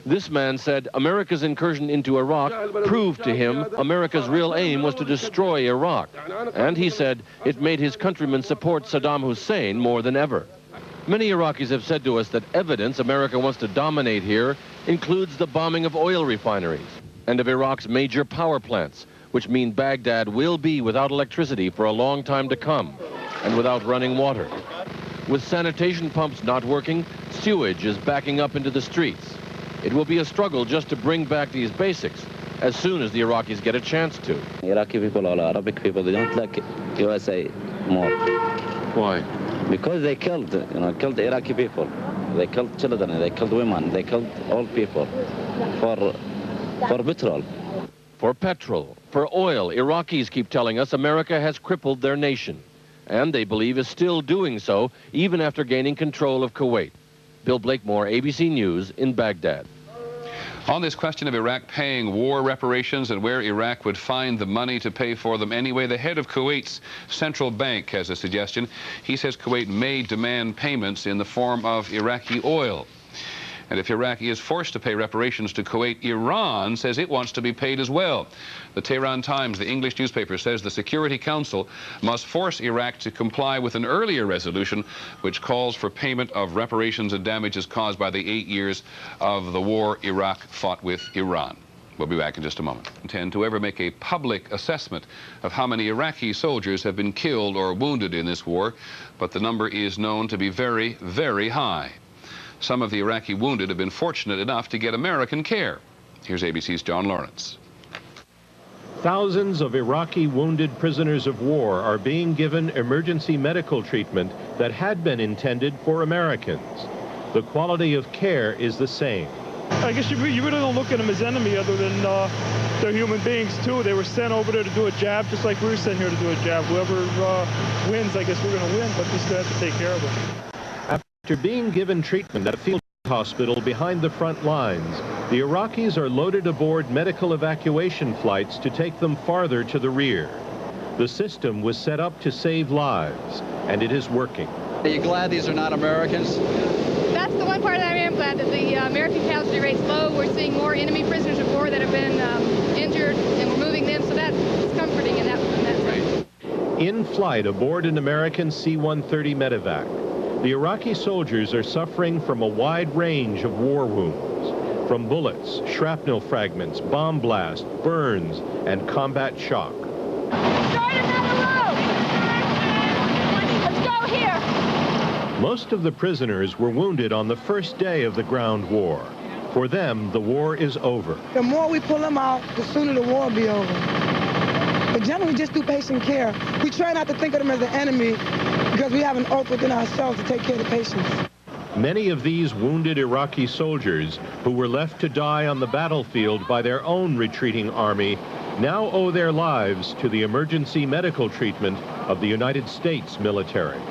This man said America's incursion into Iraq proved to him America's real aim was to destroy Iraq. And he said it made his countrymen support Saddam Hussein more than ever. Many Iraqis have said to us that evidence America wants to dominate here includes the bombing of oil refineries and of Iraq's major power plants, which mean Baghdad will be without electricity for a long time to come and without running water. With sanitation pumps not working, sewage is backing up into the streets. It will be a struggle just to bring back these basics as soon as the Iraqis get a chance to. Iraqi people or Arabic people, they don't like USA more. Why? Because they killed Iraqi people. They killed children, they killed women, they killed old people for petrol. For petrol, for oil, Iraqis keep telling us America has crippled their nation. And they believe is still doing so even after gaining control of Kuwait. Bill Blakemore, ABC News in Baghdad. On this question of Iraq paying war reparations and where Iraq would find the money to pay for them anyway, the head of Kuwait's central bank has a suggestion. He says Kuwait may demand payments in the form of Iraqi oil. And if Iraq is forced to pay reparations to Kuwait, Iran says it wants to be paid as well. The Tehran Times, the English newspaper, says the Security Council must force Iraq to comply with an earlier resolution which calls for payment of reparations and damages caused by the 8 years of the war Iraq fought with Iran. We'll be back in just a moment. Intend to ever make a public assessment of how many Iraqi soldiers have been killed or wounded in this war, but the number is known to be very, very high. Some of the Iraqi wounded have been fortunate enough to get American care. Here's ABC's John Lawrence. Thousands of Iraqi wounded prisoners of war are being given emergency medical treatment that had been intended for Americans. The quality of care is the same. I guess you really don't look at them as enemy other than they're human beings too. They were sent over there to do a job just like we were sent here to do a job. Whoever wins, I guess we're going to win, but we still have to take care of them. After being given treatment at a field hospital behind the front lines, the Iraqis are loaded aboard medical evacuation flights to take them farther to the rear. The system was set up to save lives, and it is working. Are you glad these are not Americans? That's the one part that I am glad, that the American casualty rate's low. We're seeing more enemy prisoners of war that have been injured, and we're moving them, so that's comforting in that sense. In flight aboard an American C-130 medevac, the Iraqi soldiers are suffering from a wide range of war wounds, from bullets, shrapnel fragments, bomb blast, burns, and combat shock. Start another row! Let's go here! Most of the prisoners were wounded on the first day of the ground war. For them, the war is over. The more we pull them out, the sooner the war will be over. But generally, we just do patient care. We try not to think of them as an enemy, because we have an oath within ourselves to take care of the patients. Many of these wounded Iraqi soldiers who were left to die on the battlefield by their own retreating army now owe their lives to the emergency medical treatment of the United States military.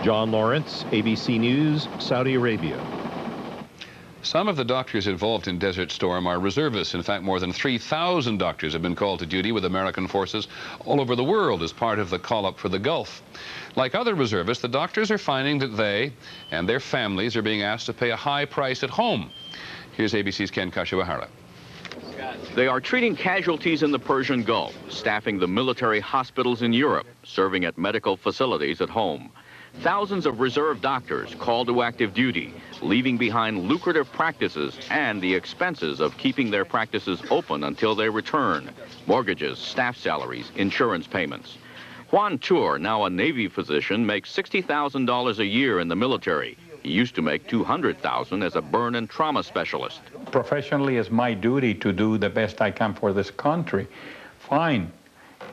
John Lawrence, ABC News, Saudi Arabia. Some of the doctors involved in Desert Storm are reservists. In fact, more than 3,000 doctors have been called to duty with American forces all over the world as part of the call-up for the Gulf. Like other reservists, the doctors are finding that they and their families are being asked to pay a high price at home. Here's ABC's Ken Kashiwahara. They are treating casualties in the Persian Gulf, staffing the military hospitals in Europe, serving at medical facilities at home. Thousands of reserve doctors called to active duty, leaving behind lucrative practices and the expenses of keeping their practices open until they return. Mortgages, staff salaries, insurance payments. Juan Tur, now a Navy physician, makes $60,000 a year in the military. He used to make $200,000 as a burn and trauma specialist. Professionally, it's my duty to do the best I can for this country. Fine.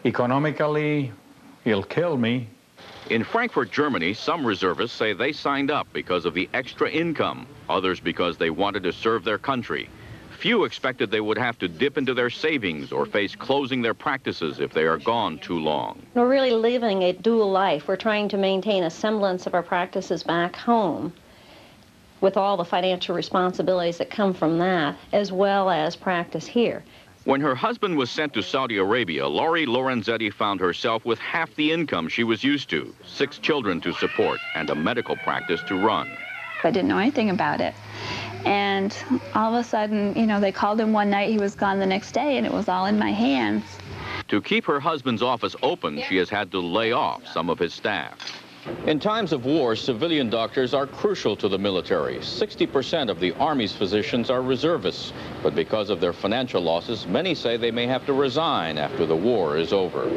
Economically, it'll kill me. In Frankfurt, Germany, some reservists say they signed up because of the extra income, others because they wanted to serve their country. Few expected they would have to dip into their savings or face closing their practices if they are gone too long. We're really living a dual life. We're trying to maintain a semblance of our practices back home with all the financial responsibilities that come from that, as well as practice here. When her husband was sent to Saudi Arabia, Laurie Lorenzetti found herself with half the income she was used to, 6 children to support, and a medical practice to run. I didn't know anything about it. And all of a sudden, you know, they called him one night, he was gone the next day, and it was all in my hands. To keep her husband's office open, she has had to lay off some of his staff. In times of war, civilian doctors are crucial to the military. 60% of the Army's physicians are reservists, but because of their financial losses, many say they may have to resign after the war is over.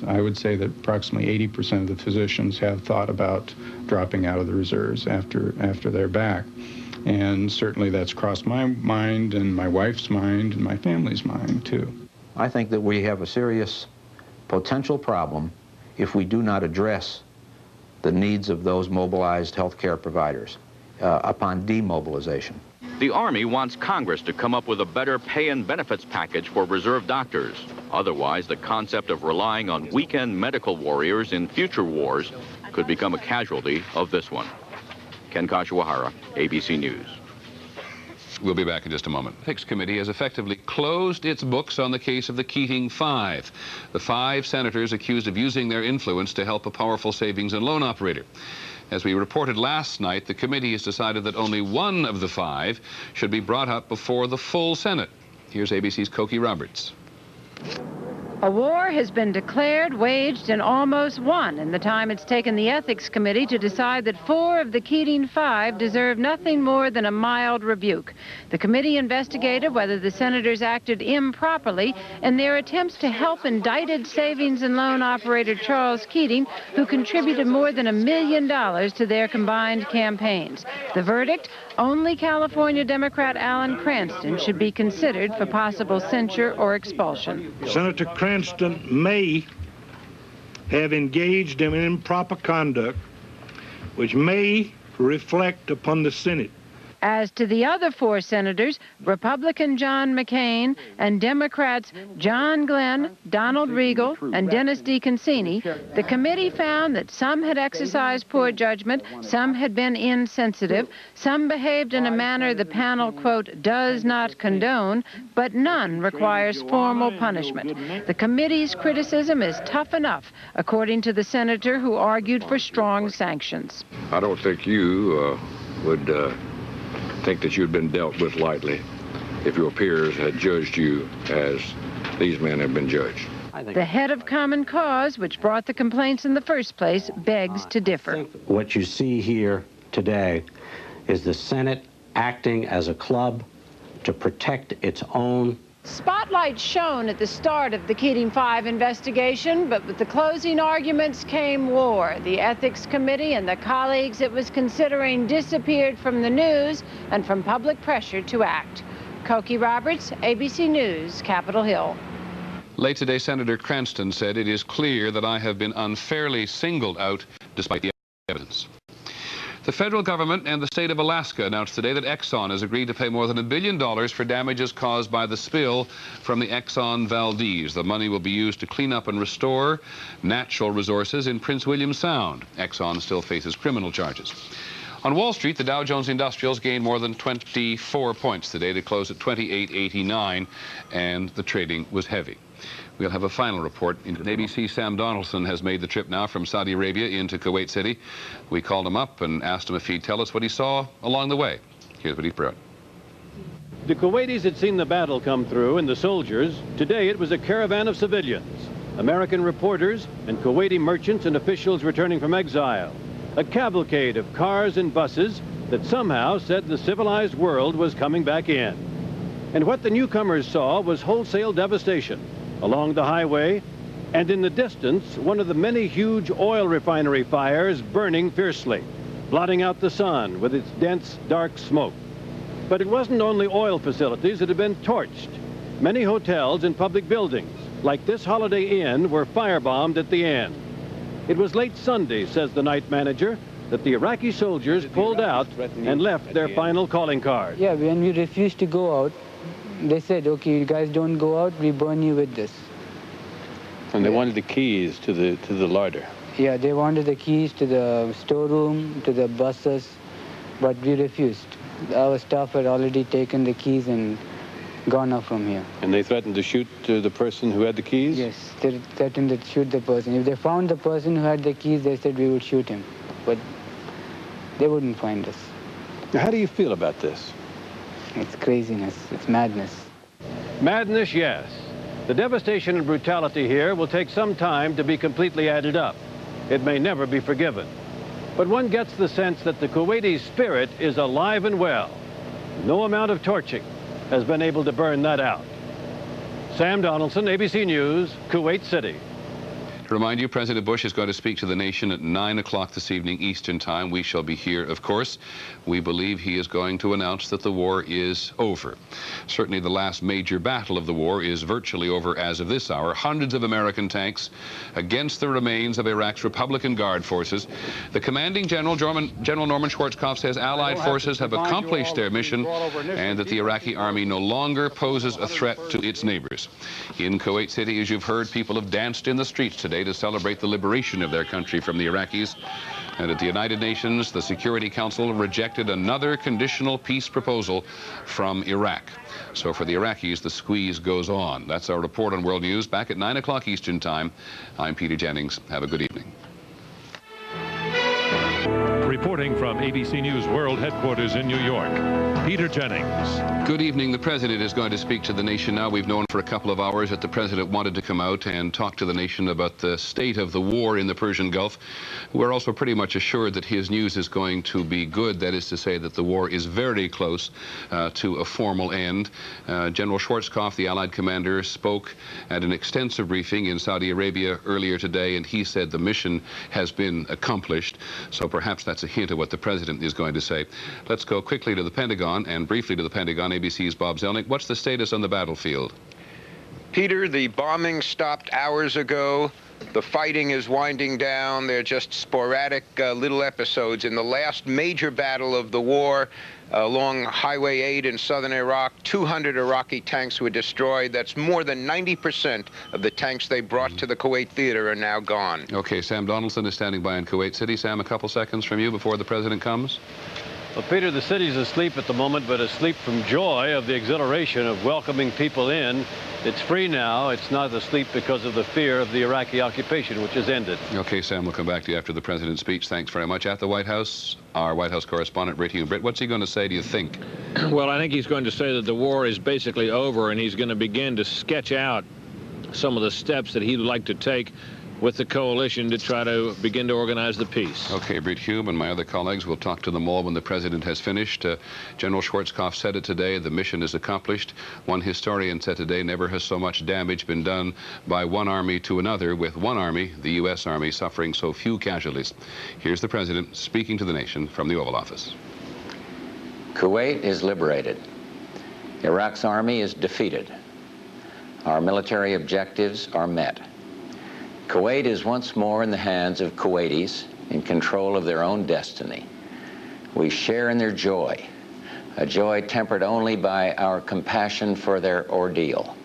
I would say that approximately 80% of the physicians have thought about dropping out of the reserves after they're back. And certainly that's crossed my mind and my wife's mind and my family's mind, too. I think that we have a serious potential problem if we do not address the needs of those mobilized healthcare providers upon demobilization. The Army wants Congress to come up with a better pay and benefits package for reserve doctors. Otherwise, the concept of relying on weekend medical warriors in future wars could become a casualty of this one. Ken Kashiwahara, ABC News. We'll be back in just a moment. The Ethics Committee has effectively closed its books on the case of the Keating Five, the 5 senators accused of using their influence to help a powerful savings and loan operator. As we reported last night, the committee has decided that only one of the 5 should be brought up before the full Senate. Here's ABC's Cokie Roberts. A war has been declared, waged, and almost won in the time it's taken the Ethics Committee to decide that 4 of the Keating 5 deserve nothing more than a mild rebuke. The committee investigated whether the senators acted improperly in their attempts to help indicted savings and loan operator Charles Keating, who contributed more than $1 million to their combined campaigns. The verdict? Only California Democrat Alan Cranston should be considered for possible censure or expulsion. Senator Cranston may have engaged in improper conduct which may reflect upon the Senate. As to the other 4 senators, Republican John McCain and Democrats John Glenn, Donald Regal, and Dennis DeConcini, the committee found that some had exercised poor judgment, some had been insensitive, some behaved in a manner the panel, quote, does not condone, but none requires formal punishment. The committee's criticism is tough enough, according to the senator who argued for strong sanctions. I don't think you would think that you'd been dealt with lightly if your peers had judged you as these men have been judged. The head of Common Cause, which brought the complaints in the first place, begs to differ. What you see here today is the Senate acting as a club to protect its own. Spotlight shone at the start of the Keating 5 investigation, but with the closing arguments came war. The Ethics Committee and the colleagues it was considering disappeared from the news and from public pressure to act. Cokie Roberts, ABC News, Capitol Hill. Late today, Senator Cranston said, "It is clear that I have been unfairly singled out despite the evidence." The federal government and the state of Alaska announced today that Exxon has agreed to pay more than $1 billion for damages caused by the spill from the Exxon Valdez. The money will be used to clean up and restore natural resources in Prince William Sound. Exxon still faces criminal charges. On Wall Street, the Dow Jones Industrials gained more than 24 points today to close at 2889, and the trading was heavy. We'll have a final report. ABC Sam Donaldson has made the trip now from Saudi Arabia into Kuwait City. We called him up and asked him if he'd tell us what he saw along the way. Here's what he brought. The Kuwaitis had seen the battle come through and the soldiers. Today it was a caravan of civilians, American reporters and Kuwaiti merchants and officials returning from exile. A cavalcade of cars and buses that somehow said the civilized world was coming back in. And what the newcomers saw was wholesale devastation along the highway, and in the distance, one of the many huge oil refinery fires burning fiercely, blotting out the sun with its dense, dark smoke. But it wasn't only oil facilities that had been torched. Many hotels and public buildings, like this Holiday Inn, were firebombed at the end. It was late Sunday, says the night manager, that the Iraqi soldiers pulled out and left their final calling card. Yeah, when we refused to go out, they said, okay, you guys don't go out, we burn you with this. And they wanted the keys to the larder. Yeah, they wanted the keys to the storeroom, to the buses, but we refused. Our staff had already taken the keys and gone out from here. And they threatened to shoot the person who had the keys? Yes, they threatened to shoot the person. If they found the person who had the keys, they said we would shoot him. But they wouldn't find us. Now, how do you feel about this? It's craziness. It's madness. Madness, yes. The devastation and brutality here will take some time to be completely added up. It may never be forgiven. But one gets the sense that the Kuwaiti spirit is alive and well. No amount of torching has been able to burn that out. Sam Donaldson, ABC News, Kuwait City. To remind you, President Bush is going to speak to the nation at 9 o'clock this evening Eastern Time. We shall be here, of course. We believe he is going to announce that the war is over. Certainly the last major battle of the war is virtually over as of this hour. Hundreds of American tanks against the remains of Iraq's Republican Guard forces. The commanding general, General Norman Schwarzkopf, says Allied forces have accomplished their mission and that the Iraqi army no longer poses a threat to its neighbors. In Kuwait City, as you've heard, people have danced in the streets today to celebrate the liberation of their country from the Iraqis. And at the United Nations, the Security Council rejected another conditional peace proposal from Iraq. So for the Iraqis, the squeeze goes on. That's our report on World News. Back at 9 o'clock Eastern Time. I'm Peter Jennings. Have a good evening. Reporting from ABC News World Headquarters in New York, Peter Jennings. Good evening. The President is going to speak to the nation now. We've known for a couple of hours that the President wanted to come out and talk to the nation about the state of the war in the Persian Gulf. We're also pretty much assured that his news is going to be good. That is to say that the war is very close to a formal end. General Schwarzkopf, the Allied commander, spoke at an extensive briefing in Saudi Arabia earlier today, and he said the mission has been accomplished. So perhaps that's a hint of what the President is going to say. Let's go quickly to the Pentagon and briefly to the Pentagon. ABC's Bob Zelnick. What's the status on the battlefield? Peter, the bombing stopped hours ago. The fighting is winding down. They're just sporadic little episodes. In the last major battle of the war along Highway 8 in southern Iraq, 200 Iraqi tanks were destroyed. That's more than 90% of the tanks they brought to the Kuwait theater are now gone. Okay, Sam Donaldson is standing by in Kuwait City. Sam, a couple seconds from you before the President comes. Well, Peter, the city's asleep at the moment, but asleep from joy of the exhilaration of welcoming people in. It's free now. It's not asleep because of the fear of the Iraqi occupation, which has ended. Okay, Sam, we'll come back to you after the President's speech. Thanks very much. At the White House, our White House correspondent, Britt Hume. Britt, what's he going to say, do you think? Well, I think he's going to say that the war is basically over, and he's going to begin to sketch out some of the steps that he'd like to take with the coalition to try to begin to organize the peace. Okay, Britt Hume and my other colleagues will talk to them all when the President has finished. General Schwarzkopf said it today, the mission is accomplished. One historian said today, never has so much damage been done by one army to another, with one army, the U.S. Army, suffering so few casualties. Here's the President speaking to the nation from the Oval Office. Kuwait is liberated. Iraq's army is defeated. Our military objectives are met. Kuwait is once more in the hands of Kuwaitis in control of their own destiny. We share in their joy, a joy tempered only by our compassion for their ordeal.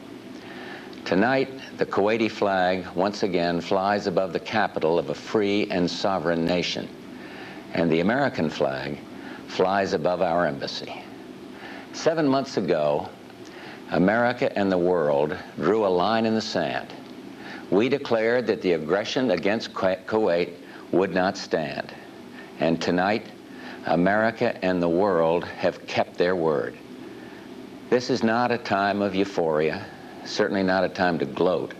Tonight, the Kuwaiti flag once again flies above the capital of a free and sovereign nation, and the American flag flies above our embassy. 7 months ago, America and the world drew a line in the sand. We declared that the aggression against Kuwait would not stand. And tonight, America and the world have kept their word. This is not a time of euphoria, certainly not a time to gloat,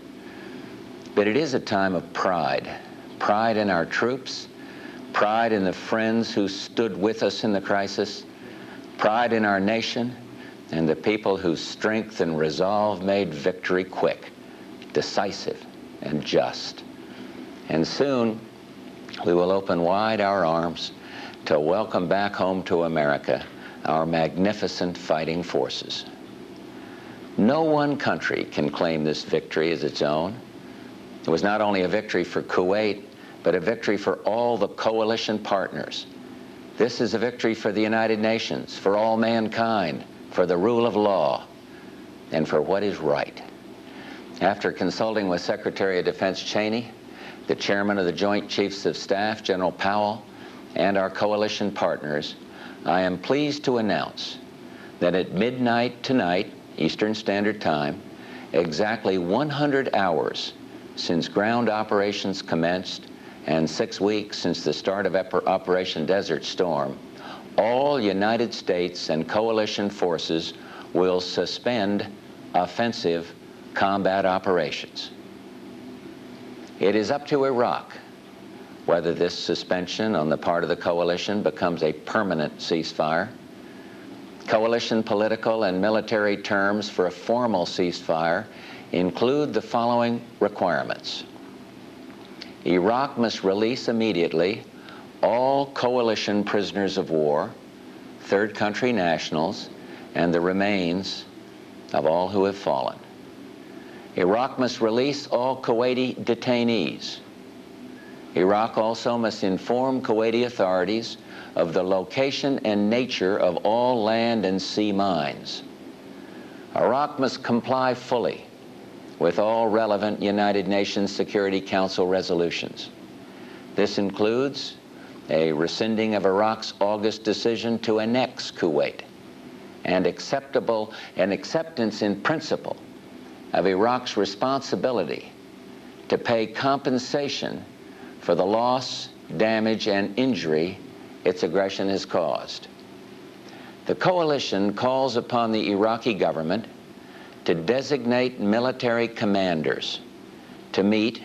but it is a time of pride. Pride in our troops, pride in the friends who stood with us in the crisis, pride in our nation and the people whose strength and resolve made victory quick, decisive, and just. And soon, we will open wide our arms to welcome back home to America our magnificent fighting forces. No one country can claim this victory as its own. It was not only a victory for Kuwait, but a victory for all the coalition partners. This is a victory for the United Nations, for all mankind, for the rule of law, and for what is right. After consulting with Secretary of Defense Cheney, the Chairman of the Joint Chiefs of Staff, General Powell, and our coalition partners, I am pleased to announce that at midnight tonight, Eastern Standard Time, exactly 100 hours since ground operations commenced and 6 weeks since the start of Operation Desert Storm, all United States and coalition forces will suspend offensive combat operations. It is up to Iraq whether this suspension on the part of the coalition becomes a permanent ceasefire. Coalition political and military terms for a formal ceasefire include the following requirements. Iraq must release immediately all coalition prisoners of war, third country nationals, and the remains of all who have fallen. Iraq must release all Kuwaiti detainees. Iraq also must inform Kuwaiti authorities of the location and nature of all land and sea mines. Iraq must comply fully with all relevant United Nations Security Council resolutions. This includes a rescinding of Iraq's August decision to annex Kuwait and acceptance in principle of Iraq's responsibility to pay compensation for the loss, damage, and injury its aggression has caused. The coalition calls upon the Iraqi government to designate military commanders to meet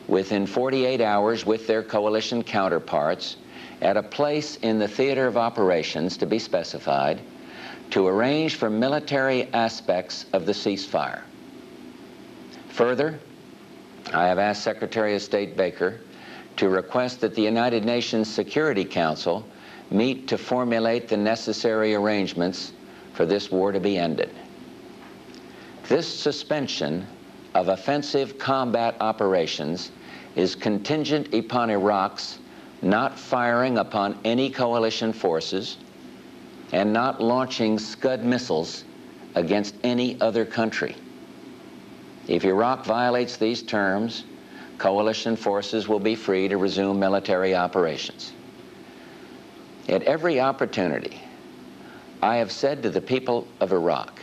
within 48 hours with their coalition counterparts at a place in the theater of operations to be specified to arrange for military aspects of the ceasefire. Further, I have asked Secretary of State Baker to request that the United Nations Security Council meet to formulate the necessary arrangements for this war to be ended. This suspension of offensive combat operations is contingent upon Iraq's not firing upon any coalition forces and not launching Scud missiles against any other country. If Iraq violates these terms, coalition forces will be free to resume military operations. At every opportunity, I have said to the people of Iraq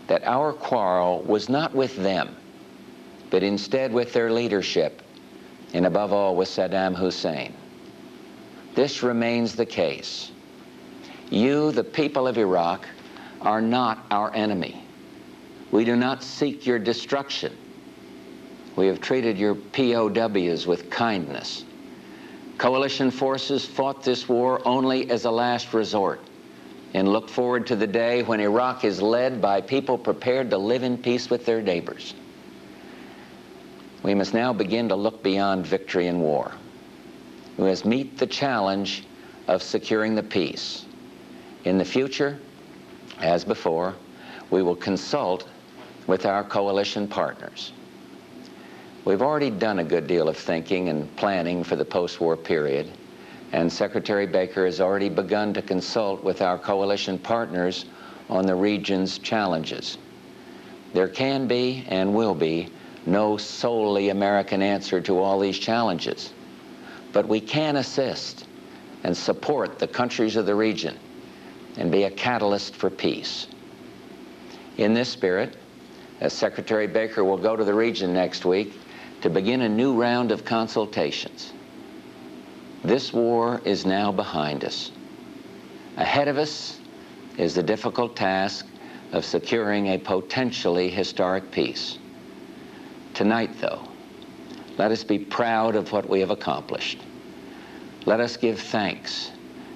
that our quarrel was not with them, but instead with their leadership, and above all with Saddam Hussein. This remains the case. You, the people of Iraq, are not our enemy. We do not seek your destruction. We have treated your POWs with kindness. Coalition forces fought this war only as a last resort and look forward to the day when Iraq is led by people prepared to live in peace with their neighbors. We must now begin to look beyond victory in war. We must meet the challenge of securing the peace. In the future, as before, we will consult with our coalition partners. We've already done a good deal of thinking and planning for the post-war period, and Secretary Baker has already begun to consult with our coalition partners on the region's challenges. There can be and will be no solely American answer to all these challenges, but we can assist and support the countries of the region and be a catalyst for peace. In this spirit, as Secretary Baker will go to the region next week to begin a new round of consultations. This war is now behind us. Ahead of us is the difficult task of securing a potentially historic peace. Tonight, though, let us be proud of what we have accomplished. Let us give thanks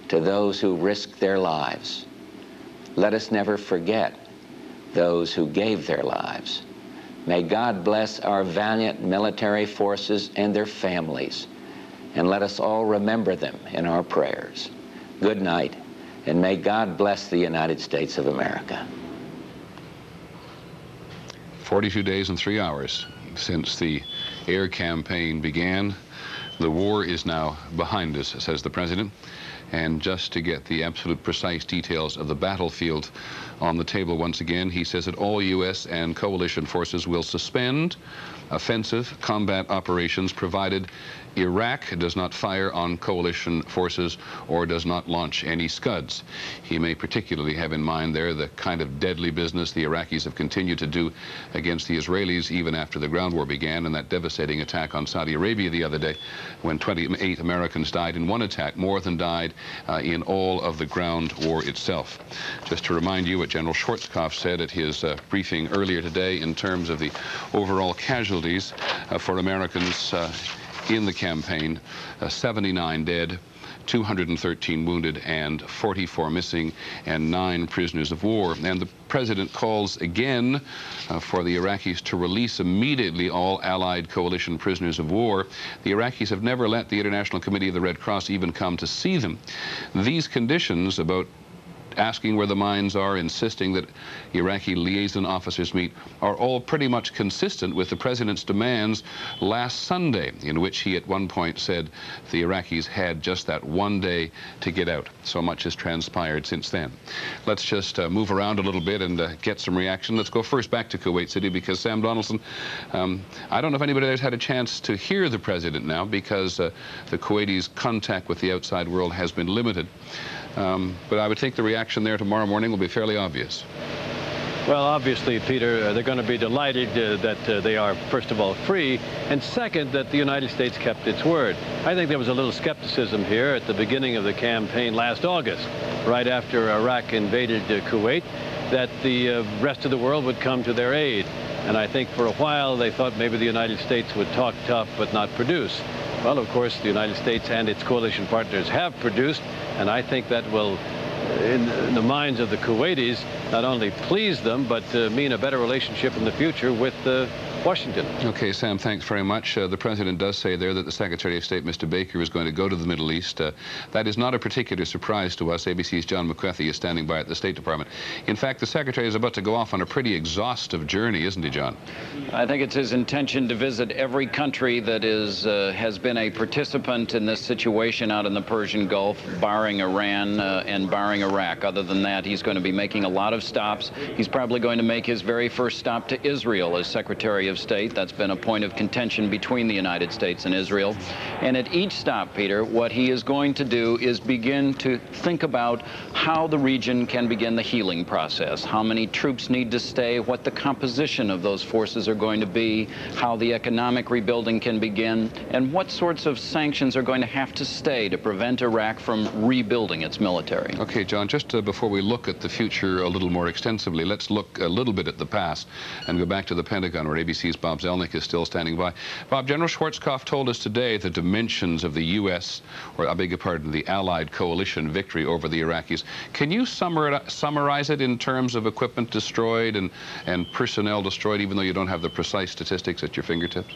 to those who risked their lives. Let us never forget those who gave their lives. May God bless our valiant military forces and their families, and let us all remember them in our prayers. Good night, and may God bless the United States of America. 42 days and 3 hours since the air campaign began. The war is now behind us, says the President. And just to get the absolute precise details of the battlefield on the table once again, he says that all U.S. and coalition forces will suspend offensive combat operations provided Iraq does not fire on coalition forces or does not launch any Scuds. He may particularly have in mind there the kind of deadly business the Iraqis have continued to do against the Israelis even after the ground war began, and that devastating attack on Saudi Arabia the other day when 28 Americans died in one attack, more than died in all of the ground war itself. Just to remind you what General Schwarzkopf said at his briefing earlier today in terms of the overall casualties for Americans in the campaign: 79 dead, 213 wounded, and 44 missing, and 9 prisoners of war. And the president calls again for the Iraqis to release immediately all Allied coalition prisoners of war. The Iraqis have never let the International Committee of the Red Cross even come to see them. These conditions about asking where the mines are, insisting that Iraqi liaison officers meet, are all pretty much consistent with the president's demands last Sunday, in which he at one point said the Iraqis had just that one day to get out. So much has transpired since then. Let's just move around a little bit and get some reaction. Let's go first back to Kuwait City, because Sam Donaldson, I don't know if anybody there's had a chance to hear the president now, because the Kuwaitis' contact with the outside world has been limited. But I would think the reaction there tomorrow morning will be fairly obvious. Well, obviously, Peter, they're going to be delighted that they are, first of all, free, and second, that the United States kept its word. I think there was a little skepticism here at the beginning of the campaign last August, right after Iraq invaded Kuwait, that the rest of the world would come to their aid. And I think for a while they thought maybe the United States would talk tough but not produce. Well, of course, the United States and its coalition partners have produced, and I think that will, in the minds of the Kuwaitis, not only please them, but mean a better relationship in the future with Washington. Okay, Sam, thanks very much. The president does say there that the Secretary of State, Mr. Baker, is going to go to the Middle East. That is not a particular surprise to us. ABC's John McCarthy is standing by at the State Department. In fact, the Secretary is about to go off on a pretty exhaustive journey, isn't he, John? I think it's his intention to visit every country that has been a participant in this situation out in the Persian Gulf, barring Iran and barring Iraq. Other than that, he's going to be making a lot of stops. He's probably going to make his very first stop to Israel as Secretary of State. That's been a point of contention between the United States and Israel. And at each stop, Peter, what he is going to do is begin to think about how the region can begin the healing process, how many troops need to stay, what the composition of those forces are going to be, how the economic rebuilding can begin, and what sorts of sanctions are going to have to stay to prevent Iraq from rebuilding its military. Okay, John, just before we look at the future a little more extensively, let's look a little bit at the past and go back to the Pentagon, where ABC's Bob Zelnick is still standing by. Bob, General Schwarzkopf told us today the dimensions of the U.S., or I beg your pardon, the Allied coalition victory over the Iraqis. Can you summarize it in terms of equipment destroyed and personnel destroyed, even though you don't have the precise statistics at your fingertips?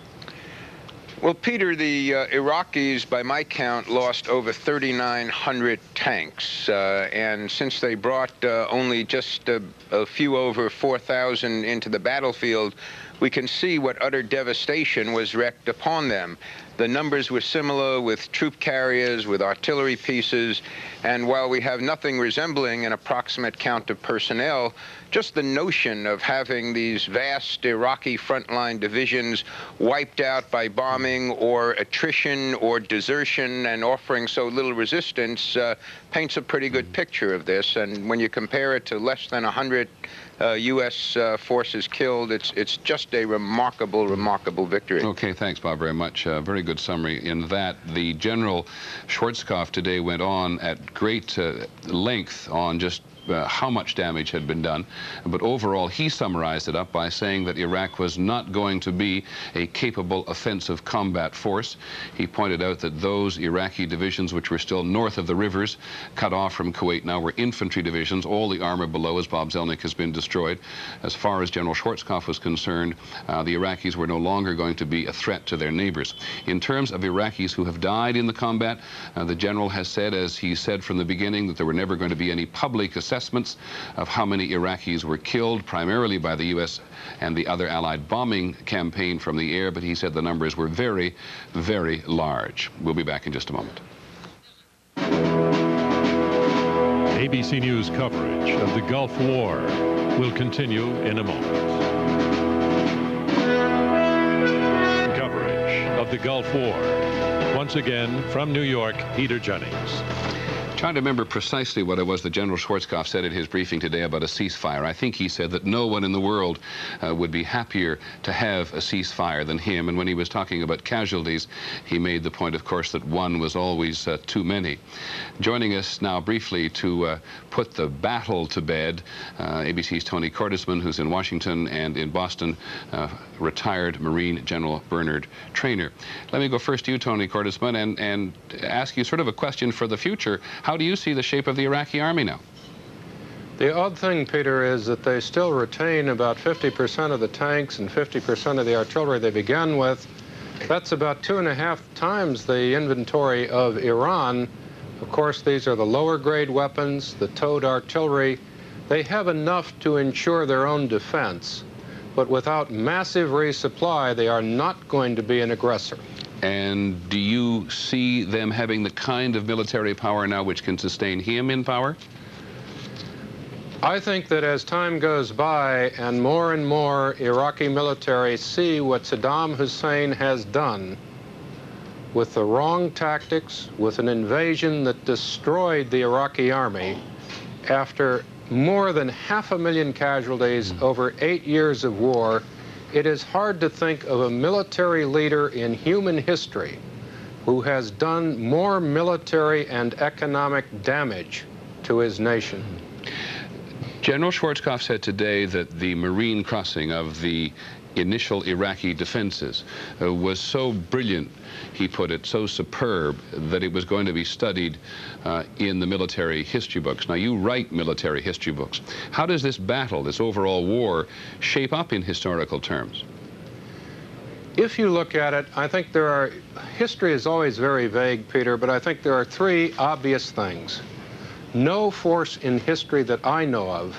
Well, Peter, the Iraqis, by my count, lost over 3,900 tanks. And since they brought only just a few over 4,000 into the battlefield, we can see what utter devastation was wreaked upon them. The numbers were similar with troop carriers, with artillery pieces, and while we have nothing resembling an approximate count of personnel, just the notion of having these vast Iraqi frontline divisions wiped out by bombing or attrition or desertion and offering so little resistance paints a pretty good picture of this. And when you compare it to less than 100 U.S. forces killed, it's just a remarkable, remarkable victory. Okay, thanks, Bob, very much. Very good summary in that. The General Schwarzkopf today went on at great length on just how much damage had been done, but overall he summarized it up by saying that Iraq was not going to be a capable offensive combat force. He pointed out that those Iraqi divisions which were still north of the rivers, cut off from Kuwait, now were infantry divisions. All the armor below, as Bob Zelnick, has been destroyed. As far as General Schwarzkopf was concerned, the Iraqis were no longer going to be a threat to their neighbors. In terms of Iraqis who have died in the combat, the general has said, as he said from the beginning, that there were never going to be any public assessments of how many Iraqis were killed, primarily by the U.S. and the other Allied bombing campaign from the air, but he said the numbers were very, very large. We'll be back in just a moment. ABC News coverage of the Gulf War will continue in a moment. Coverage of the Gulf War. once again, from New York, Peter Jennings. Trying to remember precisely what it was that General Schwarzkopf said at his briefing today about a ceasefire. I think he said that no one in the world would be happier to have a ceasefire than him. And when he was talking about casualties, he made the point, of course, that one was always too many. Joining us now briefly to put the battle to bed, ABC's Tony Cordesman, who's in Washington, and in Boston, retired Marine General Bernard Traynor. Let me go first to you, Tony Cordesman, and ask you sort of a question for the future. How do you see the shape of the Iraqi army now? The odd thing, Peter, is that they still retain about 50% of the tanks and 50% of the artillery they began with. That's about 2.5 times the inventory of Iran. Of course, these are the lower grade weapons, the towed artillery. They have enough to ensure their own defense, but without massive resupply, they are not going to be an aggressor. And do you see them having the kind of military power now which can sustain him in power? I think that as time goes by and more Iraqi military see what Saddam Hussein has done with the wrong tactics, with an invasion that destroyed the Iraqi army after more than 500,000 casualties over 8 years of war, it is hard to think of a military leader in human history who has done more military and economic damage to his nation. General Schwarzkopf said today that the marine crossing of the initial Iraqi defenses was so brilliant, he put it, so superb, that it was going to be studied in the military history books. Now, you write military history books. How does this battle, this overall war, shape up in historical terms? If you look at it, I think history is always very vague, Peter, but I think there are 3 obvious things. No force in history that I know of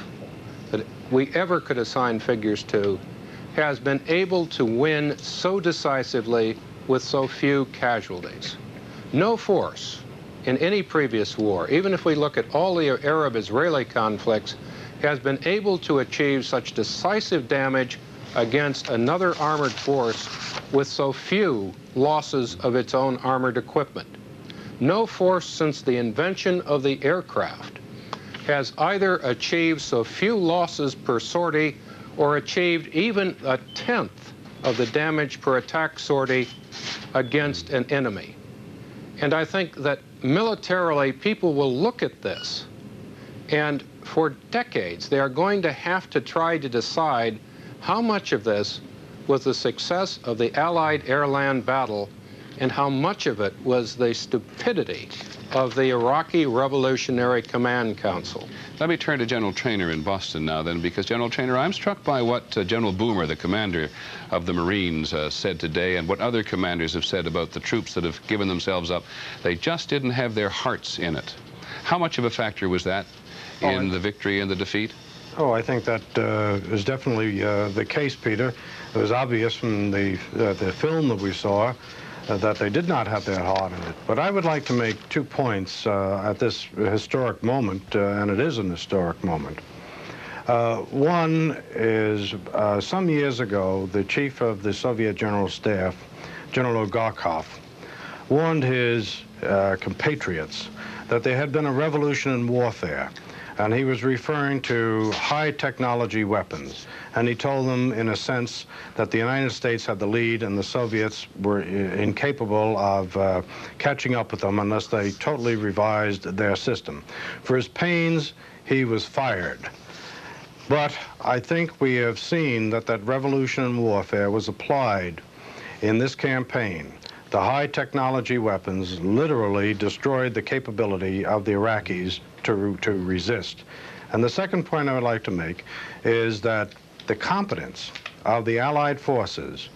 that we ever could assign figures to has been able to win so decisively with so few casualties. No force in any previous war, even if we look at all the Arab-Israeli conflicts, has been able to achieve such decisive damage against another armored force with so few losses of its own armored equipment. No force since the invention of the aircraft has either achieved so few losses per sortie or achieved even 1/10 of the damage per attack sortie against an enemy. And I think that militarily people will look at this, and for decades they are going to have to try to decide how much of this was the success of the Allied air-land battle and how much of it was the stupidity of the Iraqi Revolutionary Command Council. Let me turn to General Traynor in Boston now then, because General Traynor, I'm struck by what General Boomer, the commander of the Marines, said today, and what other commanders have said about the troops that have given themselves up. They just didn't have their hearts in it. How much of a factor was that in the victory and the defeat? Oh, I think that is definitely the case, Peter. It was obvious from the film that we saw that they did not have their heart in it. But I would like to make 2 points at this historic moment, and it is an historic moment. One is some years ago, the chief of the Soviet General Staff, General Schwarzkopf, warned his compatriots that there had been a revolution in warfare. And he was referring to high technology weapons. And he told them, in a sense, that the United States had the lead and the Soviets were incapable of catching up with them unless they totally revised their system. For his pains, he was fired. But I think we have seen that that revolution in warfare was applied in this campaign. The high technology weapons literally destroyed the capability of the Iraqis to resist. And the second point I would like to make is that the competence of the Allied forces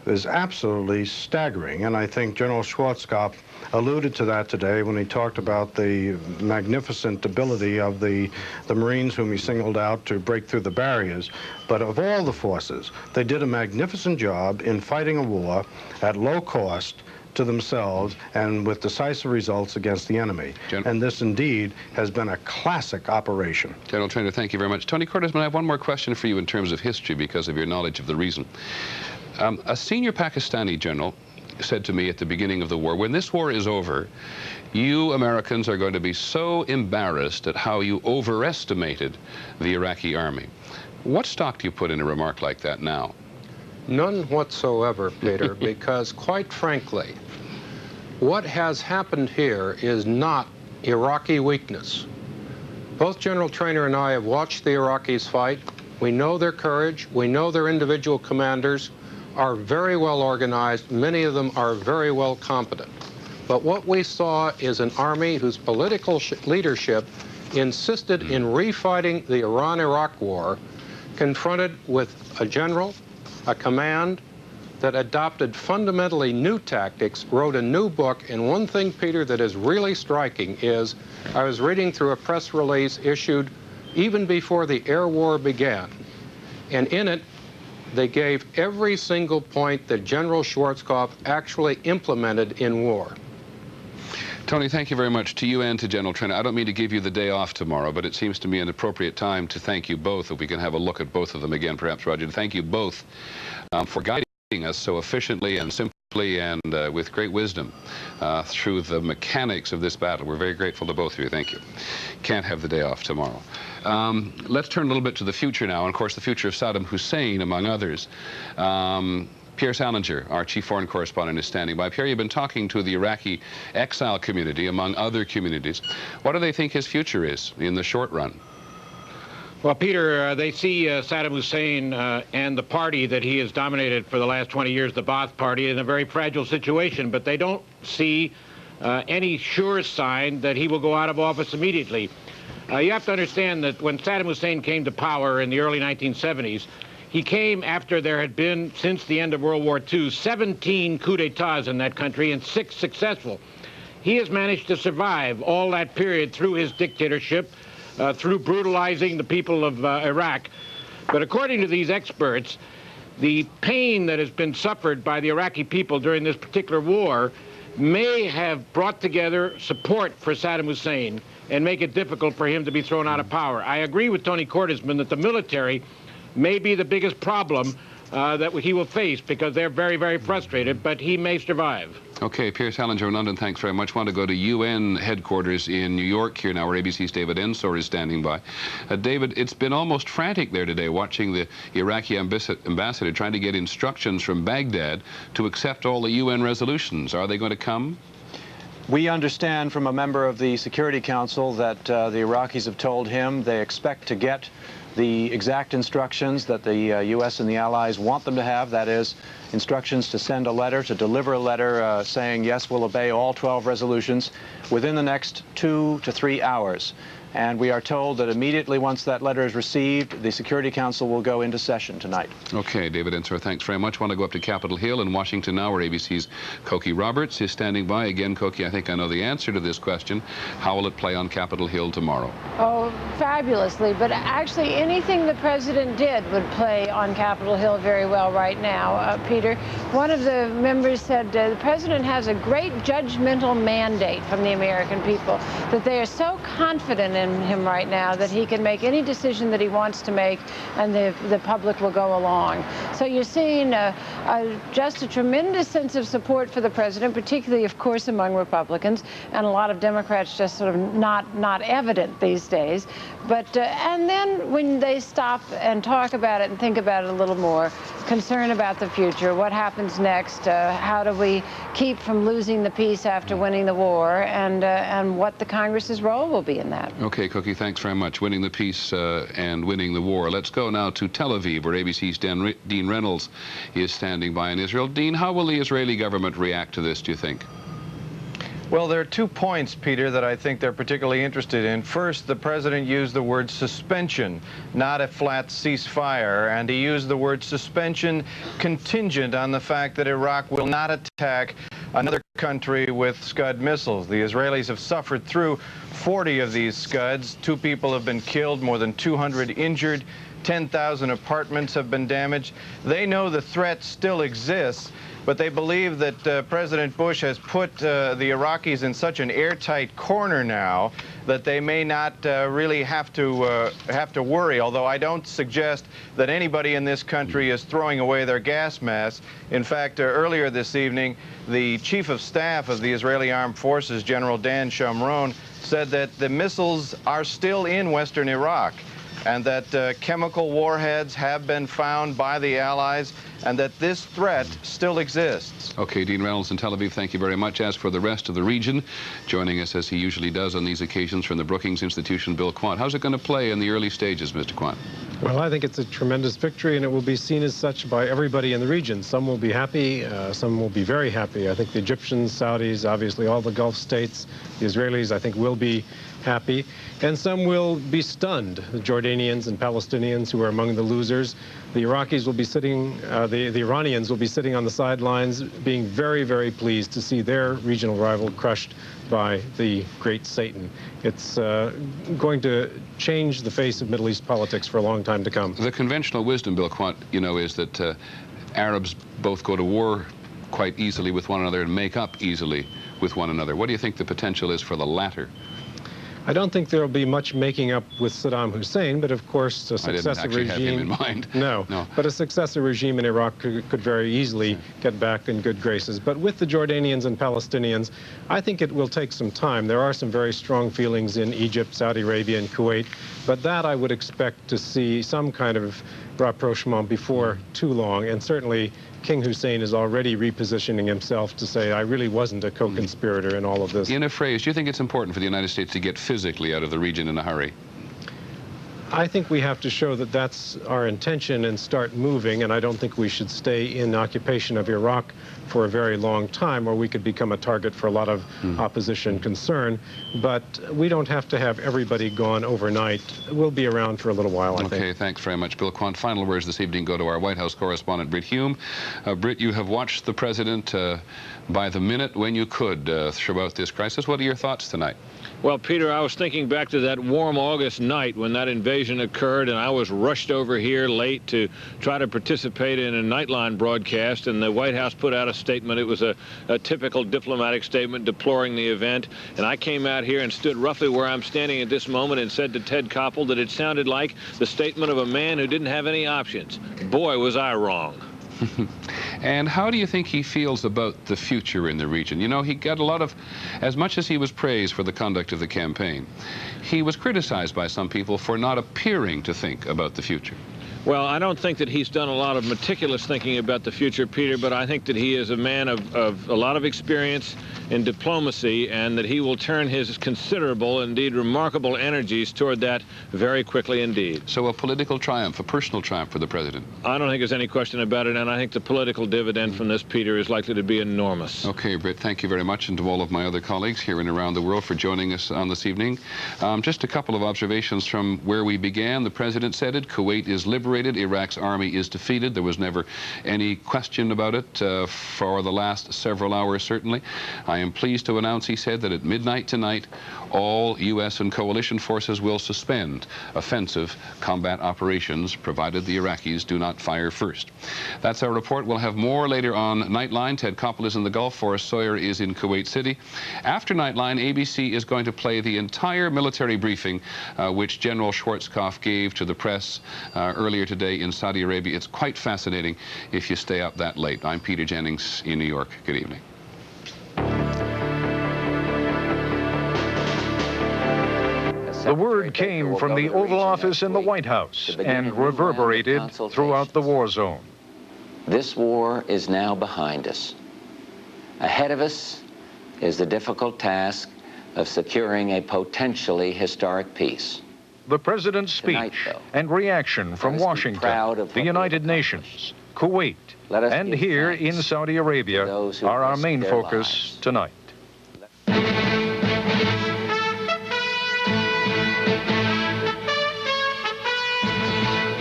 is absolutely staggering, and I think General Schwarzkopf alluded to that today when he talked about the magnificent ability of the Marines whom he singled out to break through the barriers. But of all the forces, they did a magnificent job in fighting a war at low cost to themselves and with decisive results against the enemy. And this indeed has been a classic operation. General Traynor, thank you very much. Tony Cordesman, I have one more question for you in terms of history because of your knowledge of the reason. A senior Pakistani general said to me at the beginning of the war, when this war is over, you Americans are going to be so embarrassed at how you overestimated the Iraqi army. What stock do you put in a remark like that now? None whatsoever, Peter, because quite frankly, what has happened here is not Iraqi weakness. Both General Traynor and I have watched the Iraqis fight. We know their courage. We know their individual commanders are very well organized. Many of them are very well competent. But what we saw is an army whose political leadership insisted in refighting the Iran-Iraq war, confronted with a general, a command that adopted fundamentally new tactics, wrote a new book. And one thing, Peter, that is really striking is I was reading through a press release issued even before the air war began. And in it, they gave every single point that General Schwarzkopf actually implemented in war. Tony, thank you very much to you and to General Traynor. I don't mean to give you the day off tomorrow, but it seems to me an appropriate time to thank you both, if we can have a look at both of them again, perhaps, Roger. Thank you both for guiding us so efficiently and simply and with great wisdom through the mechanics of this battle. We're very grateful to both of you. Thank you. Can't have the day off tomorrow. Let's turn a little bit to the future now, and of course the future of Saddam Hussein, among others. Pierre Salinger, our chief foreign correspondent, is standing by. Pierre, you've been talking to the Iraqi exile community, among other communities. What do they think his future is in the short run? Well, Peter, they see Saddam Hussein and the party that he has dominated for the last 20 years, the Ba'ath Party, in a very fragile situation, but they don't see any sure sign that he will go out of office immediately. You have to understand that when Saddam Hussein came to power in the early 1970s, he came after there had been, since the end of World War II, 17 coups d'etats in that country and 6 successful. He has managed to survive all that period through his dictatorship, through brutalizing the people of Iraq. But according to these experts, the pain that has been suffered by the Iraqi people during this particular war may have brought together support for Saddam Hussein and make it difficult for him to be thrown out of power. I agree with Tony Cordesman that the military may be the biggest problem that he will face, because they're very, very frustrated, but he may survive. Okay, Pierre Salinger in London, thanks very much. Want to go to UN headquarters in New York here now, where ABC's David Ensor is standing by. David, it's been almost frantic there today, watching the Iraqi ambassador trying to get instructions from Baghdad to accept all the UN resolutions. Are they going to come? We understand from a member of the Security Council that the Iraqis have told him they expect to get the exact instructions that the U.S. and the Allies want them to have, that is, instructions to send a letter, to deliver a letter saying, yes, we'll obey all 12 resolutions within the next 2 to 3 hours. And we are told that immediately once that letter is received, the Security Council will go into session tonight. Okay, David Ensor, thanks very much. Want to go up to Capitol Hill in Washington now, where ABC's Cokie Roberts is standing by. Again, Cokie, I think I know the answer to this question. How will it play on Capitol Hill tomorrow? Oh, fabulously. But actually, anything the president did would play on Capitol Hill very well right now, Peter. One of the members said the president has a great judgmental mandate from the American people, that they are so confident in him right now that he can make any decision that he wants to make, and the public will go along. So you're seeing just a tremendous sense of support for the president, particularly, of course, among Republicans, and a lot of Democrats just sort of not evident these days. But and then when they stop and talk about it and think about it a little more, concern about the future, what happens next, how do we keep from losing the peace after winning the war, and what the Congress's role will be in that. Okay, Cokie, thanks very much. Winning the peace and winning the war. Let's go now to Tel Aviv, where ABC's Dean Reynolds is standing by in Israel. Dean, how will the Israeli government react to this, do you think? Well, there are 2 points, Peter, that I think they're particularly interested in. First, the president used the word suspension, not a flat ceasefire, and he used the word suspension contingent on the fact that Iraq will not attack another country with Scud missiles. The Israelis have suffered through 40 of these Scuds. 2 people have been killed, more than 200 injured. 10,000 apartments have been damaged. They know the threat still exists, but they believe that President Bush has put the Iraqis in such an airtight corner now that they may not really have to worry, although I don't suggest that anybody in this country is throwing away their gas masks. In fact, earlier this evening, the Chief of Staff of the Israeli Armed Forces, General Dan Shamron, said that the missiles are still in western Iraq, and that chemical warheads have been found by the Allies, and that this threat still exists. Okay, Dean Reynolds in Tel Aviv, thank you very much. As for the rest of the region, joining us as he usually does on these occasions from the Brookings Institution, Bill Quandt. How's it going to play in the early stages, Mr. Quandt? Well, I think it's a tremendous victory, and it will be seen as such by everybody in the region. Some will be happy, some will be very happy. I think the Egyptians, Saudis, obviously all the Gulf states, the Israelis, I think, will be happy, and some will be stunned. The Jordanians and Palestinians, who are among the losers. The Iraqis will be sitting, the Iranians will be sitting on the sidelines, being very, very pleased to see their regional rival crushed by the great Satan. It's going to change the face of Middle East politics for a long time to come. The conventional wisdom, Bill Quandt, you know, is that Arabs both go to war quite easily with one another and make up easily with one another. What do you think the potential is for the latter? I don't think there will be much making up with Saddam Hussein, but of course a successive regime. I didn't actually have him in mind. No, but a successive regime in Iraq could very easily get back in good graces. But with the Jordanians and Palestinians, I think it will take some time. There are some very strong feelings in Egypt, Saudi Arabia, and Kuwait, but that I would expect to see some kind of rapprochement before too long, and certainly King Hussein is already repositioning himself to say, I really wasn't a co-conspirator in all of this. In a phrase, do you think it's important for the United States to get physically out of the region in a hurry? I think we have to show that that's our intention and start moving, and I don't think we should stay in occupation of Iraq for a very long time, or we could become a target for a lot of opposition concern. But we don't have to have everybody gone overnight. We'll be around for a little while, I think. Okay, thanks very much, Bill Quandt. Final words this evening go to our White House correspondent, Britt Hume. Britt, you have watched the president by the minute when you could throughout this crisis. What are your thoughts tonight? Well, Peter, I was thinking back to that warm August night when that invasion occurred, and I was rushed over here late to try to participate in a Nightline broadcast, and the White House put out a statement. It was a typical diplomatic statement deploring the event, and I came out here and stood roughly where I'm standing at this moment and said to Ted Koppel that it sounded like the statement of a man who didn't have any options. Boy, was I wrong. And how do you think he feels about the future in the region? You know, he got a lot of, as much as he was praised for the conduct of the campaign, he was criticized by some people for not appearing to think about the future. Well, I don't think that he's done a lot of meticulous thinking about the future, Peter, but I think that he is a man of a lot of experience in diplomacy, and that he will turn his considerable, indeed remarkable energies toward that very quickly indeed. So a political triumph, a personal triumph for the president? I don't think there's any question about it, and I think the political dividend from this, Peter, is likely to be enormous. Okay, Britt, thank you very much, and to all of my other colleagues here and around the world for joining us on this evening. Just a couple of observations from where we began. The president said it, Kuwait is liberated. Iraq's army is defeated. There was never any question about it for the last several hours, certainly. I am pleased to announce, he said, that at midnight tonight, all U.S. and coalition forces will suspend offensive combat operations, provided the Iraqis do not fire first. That's our report. We'll have more later on Nightline. Ted Koppel is in the Gulf. Forrest Sawyer is in Kuwait City. After Nightline, ABC is going to play the entire military briefing which General Schwarzkopf gave to the press earlier today in Saudi Arabia. It's quite fascinating if you stay up that late. I'm Peter Jennings in New York. Good evening. The word came from the Oval Office in the White House and reverberated throughout the war zone. This war is now behind us. Ahead of us is the difficult task of securing a potentially historic peace. The president's speech and reaction from Washington, the United Nations, Kuwait, and here in Saudi Arabia are our main focus tonight.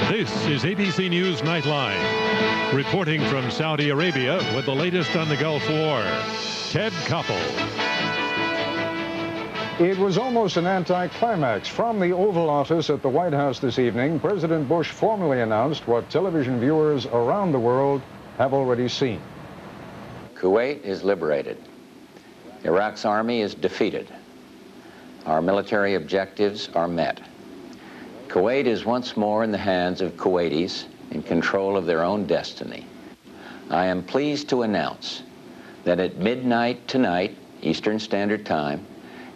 This is ABC News Nightline. Reporting from Saudi Arabia with the latest on the Gulf War, Ted Koppel. It was almost an anticlimax. From the Oval Office at the White House this evening, President Bush formally announced what television viewers around the world have already seen. Kuwait is liberated. Iraq's army is defeated. Our military objectives are met. Kuwait is once more in the hands of Kuwaitis in control of their own destiny. I am pleased to announce that at midnight tonight, Eastern Standard Time,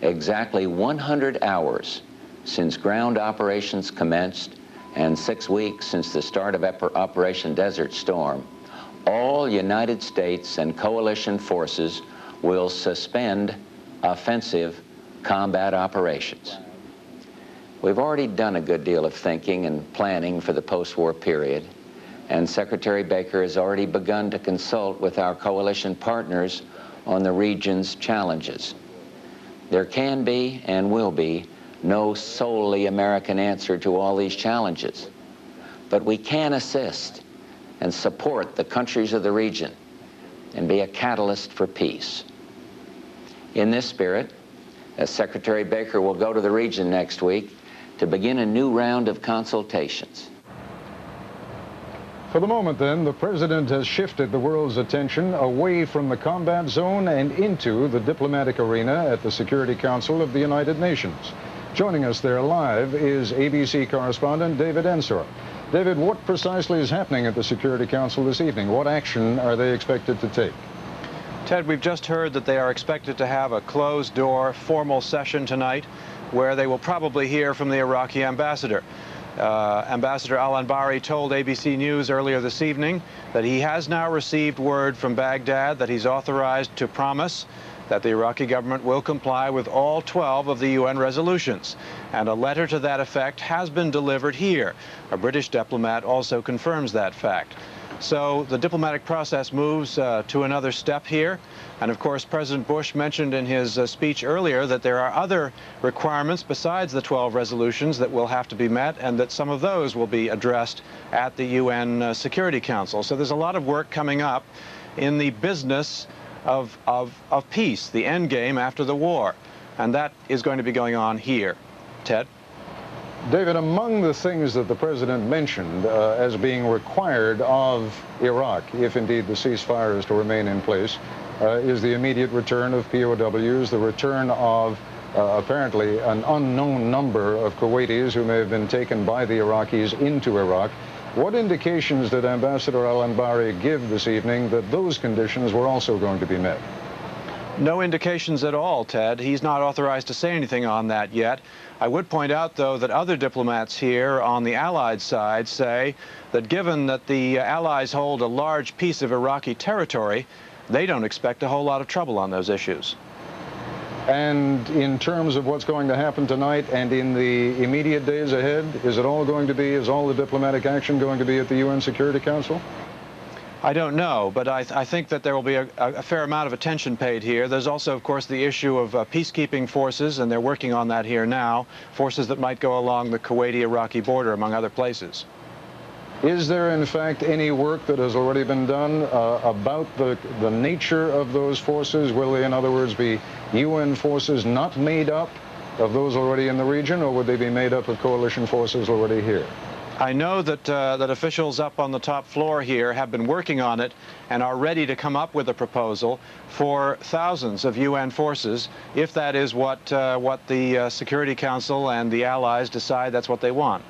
exactly 100 hours since ground operations commenced and 6 weeks since the start of Operation Desert Storm, all United States and coalition forces will suspend offensive combat operations. We've already done a good deal of thinking and planning for the post-war period, and Secretary Baker has already begun to consult with our coalition partners on the region's challenges. There can be and will be no solely American answer to all these challenges, but we can assist and support the countries of the region and be a catalyst for peace. In this spirit, as Secretary Baker will go to the region next week to begin a new round of consultations. For the moment, then, the President has shifted the world's attention away from the combat zone and into the diplomatic arena at the Security Council of the United Nations. Joining us there live is ABC correspondent David Ensor. David, what precisely is happening at the Security Council this evening? What action are they expected to take? Ted, we've just heard that they are expected to have a closed-door formal session tonight where they will probably hear from the Iraqi ambassador. Ambassador al-Anbari told ABC News earlier this evening that he has now received word from Baghdad that he's authorized to promise that the Iraqi government will comply with all 12 of the UN resolutions. And a letter to that effect has been delivered here. A British diplomat also confirms that fact. So the diplomatic process moves to another step here. And of course, President Bush mentioned in his speech earlier that there are other requirements besides the 12 resolutions that will have to be met, and that some of those will be addressed at the UN Security Council. So there's a lot of work coming up in the business of peace, the end game after the war. And that is going to be going on here. Ted? David, among the things that the President mentioned as being required of Iraq, if indeed the ceasefire is to remain in place, is the immediate return of POWs, the return of apparently an unknown number of Kuwaitis who may have been taken by the Iraqis into Iraq. What indications did Ambassador al-Anbari give this evening that those conditions were also going to be met? No indications at all, Ted. He's not authorized to say anything on that yet. I would point out, though, that other diplomats here on the Allied side say that given that the Allies hold a large piece of Iraqi territory, they don't expect a whole lot of trouble on those issues. And in terms of what's going to happen tonight and in the immediate days ahead, is all the diplomatic action going to be at the UN Security Council? I don't know, but I think that there will be a fair amount of attention paid here. There's also, of course, the issue of peacekeeping forces, and they're working on that here now, forces that might go along the Kuwaiti-Iraqi border, among other places. Is there, in fact, any work that has already been done about the nature of those forces? Will they, in other words, be UN forces not made up of those already in the region, or would they be made up of coalition forces already here? I know that that officials up on the top floor here have been working on it and are ready to come up with a proposal for thousands of UN forces, if that is what the Security Council and the Allies decide that's what they want.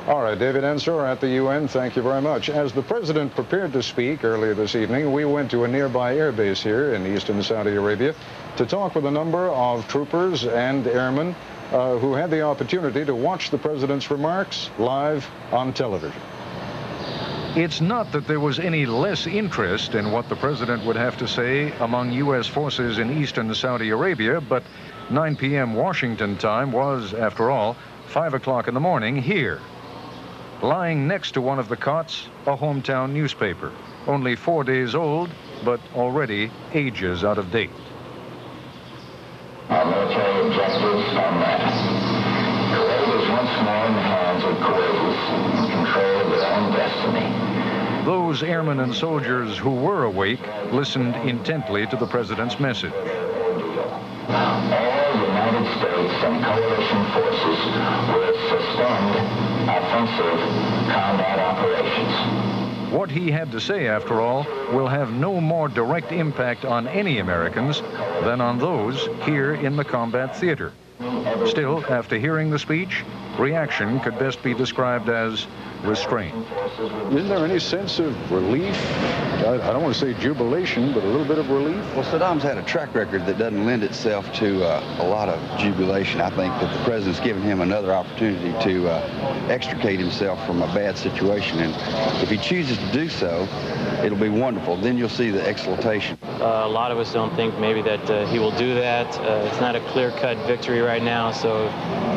All right, David Ensor at the UN, thank you very much. As the President prepared to speak earlier this evening, we went to a nearby airbase here in eastern Saudi Arabia to talk with a number of troopers and airmen who had the opportunity to watch the President's remarks live on television. It's not that there was any less interest in what the President would have to say among U.S. forces in eastern Saudi Arabia, but 9 p.m. Washington time was, after all, 5 o'clock in the morning here. Lying next to one of the cots, a hometown newspaper, only 4 days old, but already ages out of date. Our military objectives are met. Kuwait is once more in the hands of Kuwaitis in control of their own destiny. Those airmen and soldiers who were awake listened intently to the President's message. All United States and coalition forces will suspend offensive combat operations. What he had to say, after all, will have no more direct impact on any Americans than on those here in the combat theater. Still, after hearing the speech, reaction could best be described as restrained. Isn't there any sense of relief? I don't want to say jubilation, but a little bit of relief? Well, Saddam's had a track record that doesn't lend itself to a lot of jubilation. I think that the president's given him another opportunity to extricate himself from a bad situation. And if he chooses to do so, it'll be wonderful. Then you'll see the exultation. A lot of us don't think maybe that he will do that. It's not a clear-cut victory right now, so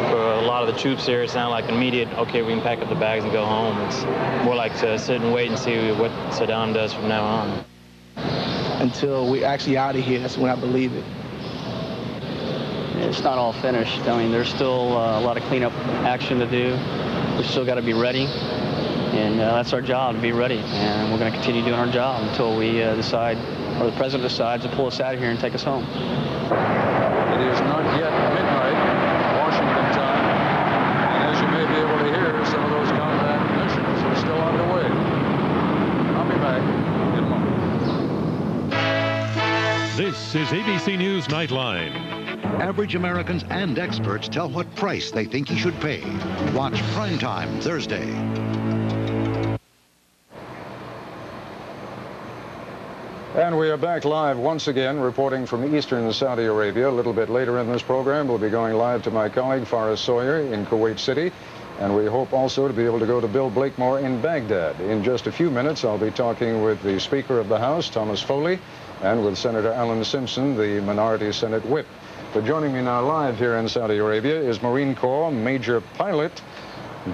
for a lot of the troops here, it's not like immediate, okay, we can pack up the bags and go home. It's more like to sit and wait and see what Saddam does from now on. Until we're actually out of here, that's when I believe it. It's not all finished. I mean, there's still a lot of cleanup action to do. We still got to be ready. And that's our job, to be ready. And we're going to continue doing our job until we decide, or the president decides to pull us out of here and take us home. It is not yet midnight, Washington time. And as you may be able to hear, some of those combat missions are still underway. I'll be back in a moment. This is ABC News Nightline. Average Americans and experts tell what price they think he should pay. Watch Primetime Thursday. And we are back live once again, reporting from eastern Saudi Arabia. A little bit later in this program, we'll be going live to my colleague, Farah Sawyer, in Kuwait City. And we hope also to be able to go to Bill Blakemore in Baghdad. In just a few minutes, I'll be talking with the Speaker of the House, Thomas Foley, and with Senator Alan Simpson, the Minority Senate Whip. But joining me now live here in Saudi Arabia is Marine Corps Major Pilot